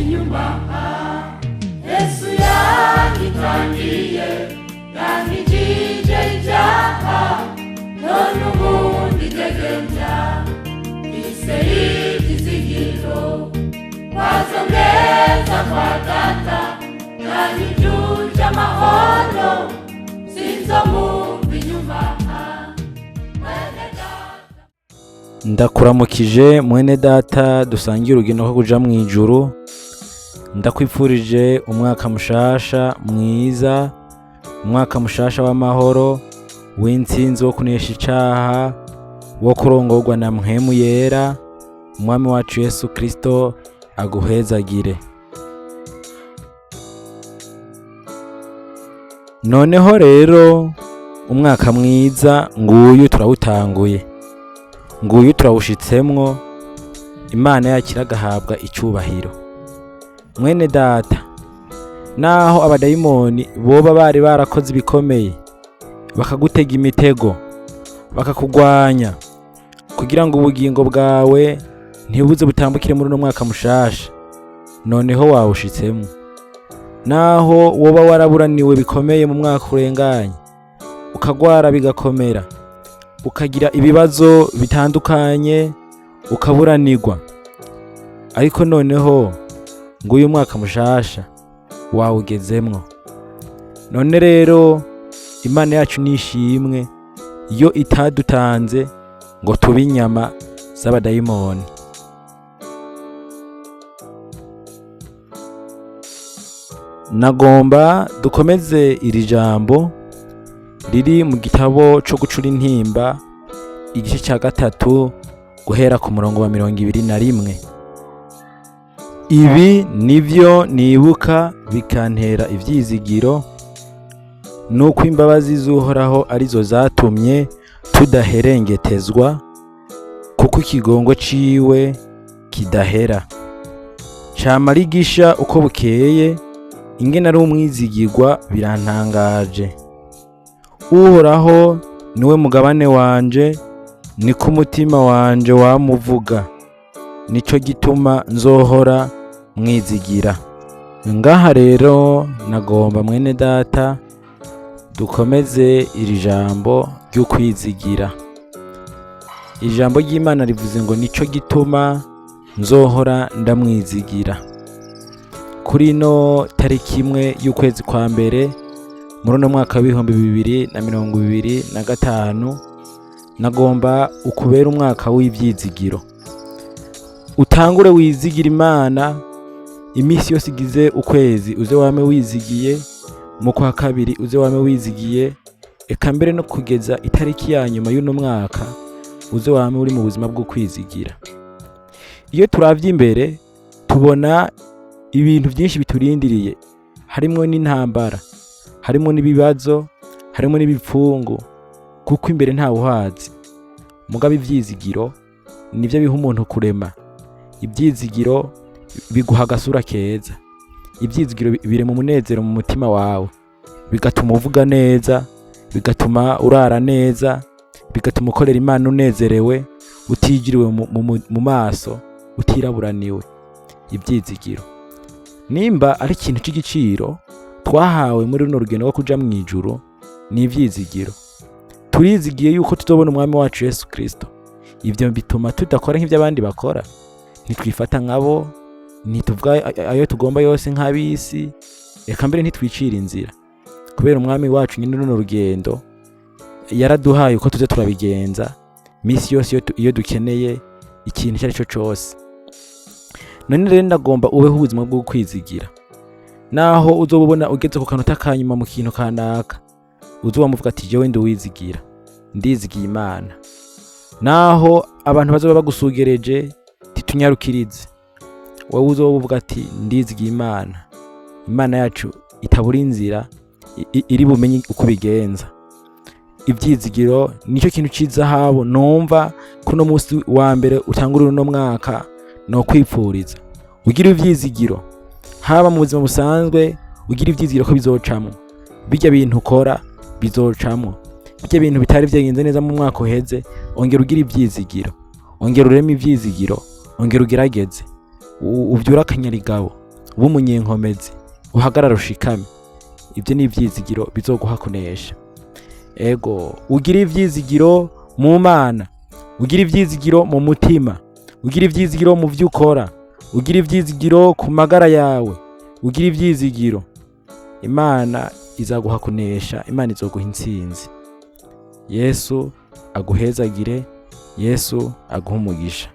inyuma. Yesu yanyitangiye, yankijije ibyaha, none ubundi ndegemvya ise ivyizigiro wazongeza kwa data, yankijuje amahoro sinzomumva inyuma. Ndakuramukije mwene data dusangiye urugendo rwo kuja mwijuru. Ndakwifurije umwaka mushasha mwiza, umwaka mushasha w'amahoro, w'intsinzi wo kunesha icaha, wo kurongorwa na mpwemu yera. Umwami wacu Yesu Kristo aguhezagire. Noneho rero umwaka mwiza nguyu turawutanguye, nguyu turawushitsemwo. Imana yacu iragahabwa icubahiro. Mwene data, naho abadayimoni boba bari barakoze ibikomeye, bakagutega imitego, bakakugwanya kugira ngo ubugingo bwawe ntibuze butambukire muri uno mwaka mushasha, noneho wawushitsemwo. Naho woba waraburaniwe bikomeye mu mwaka urenganye, ukagwara bigakomera, ukagira ibibazo bitandukanye, ukaburanirwa, ariko noneho nguyu mwaka mushasha wawugezemwo. None rero Imana yacu nishimwe iyo itadutanze ngo tube inyama z'abadayimoni. Nagomba dukomeze iri jambo riri mu gitabo co gucura intimba, igice ca 3 guhera ku murongo wa 21. Ibi nivyo nibuka bikantera ivyizigiro, nuko imbabazi z'Uhoraho arizo zatumye tudaherengetezwa, kuko ikigongo ciwe kidahera. Camara igisha uko bukeye, ingene ari umwizigirwa birantangaje. Uhoraho niwe mugabane wanje, niko umutima wanje wamuvuga, nico gituma nzohora mwizigira. Ngaha rero nagomba mwene data dukomeze iri jambo ry'ukwizigira. Ijambo ry'Imana rivuze ngo nico gituma nzohora ndamwizigira. Kuri no tariki 1 y'ukwezi kwa mbere muri uno mwaka w'ibihumbi 2025, nagomba ukubera umwaka w'ivyizigiro. Utangure wizigira Imana imisi yose igize ukwezi, uze wame wizigiye. Mu kwa kabiri uze wame wizigiye, eka mbere no kugeza itariki ya nyuma y'uno mwaka uze wame uri mu buzima bwo kwizigira. Iyo turavye imbere tubona ibintu byinshi biturindiriye, harimo n'intambara, harimo n'ibibazo, harimo n'ibipfungu, kuko imbere nta uhazi. Mugabe ivyizigiro nivyo biha umuntu kurema. Ivyizigiro biguha agasura keza. Ivyizigiro biri mu munezero mu mutima wawe, bigatuma uvuga neza, bigatuma urara neza, bigatuma ukorera Imana unezerewe, utijiriwe mu maso, utiraburaniwe. Ivyizigiro nimba ari ikintu c'igiciro twahawe muri runo rugendo rwo kuja mwijuru, ni ivyizigiro. Turizigiye yuko tuzobona umwami wacu Yesu Kristo. Ivyo bituma tudakora nk'ivyo abandi bakora, ntitwifata nkabo, ntituvuga ayo tugomba yose nk'abisi, eka mbere ntitwicira inzira, kubera umwami wacu nyine runo rugendo yaraduhaye uko tuze turabigenza misi yose iyo dukeneye ikintu icyo ari cyo cyose. None rero ndagomba ubeho ubuzima bwo kwizigira. Naho uzobona ugeze ku kanota kanyuma mu kintu kanaka, uzobamuvuga ati jewe nduwizigira, ndizigiye Imana. Naho abantu bazoba bagusugereje titunyarukirize, wowe uzovuga ati ndizigiye Imana. Imana yacu itabura inzira, iri bumenye uko bigenza. Ivyizigiro nicyo kintu ciza habo numva kuno musi wa mbere utangurira no mwaka no kwipfuriza. Ugira ivyizigiro haba mu buzima busanzwe, ugira ivyizigiro ko bizocamwo. Bijya bintu ukora bizocamwo. Bijya bintu bitari vyagenze neza mu mwaka uheze, ongera ugira ivyizigiro. Ongera ureme ivyizigiro, ongera ugerageze. Uvyura akanyarigabo, ube umunyenkomezi, uhagarare ushikame. Ibyo ni ivyizigiro bizoguha kunesha. Ego, ugira ivyizigiro mu Mana, ugira ivyizigiro mu mutima, ugira ivyizigiro mu vyo ukora, ugira ivyizigiro ku magara yawe, ugira ivyizigiro. Imana izaguha kunesha, Imana izoguha intsinzi. Yesu aguhezagire, Yesu aguhe umugisha.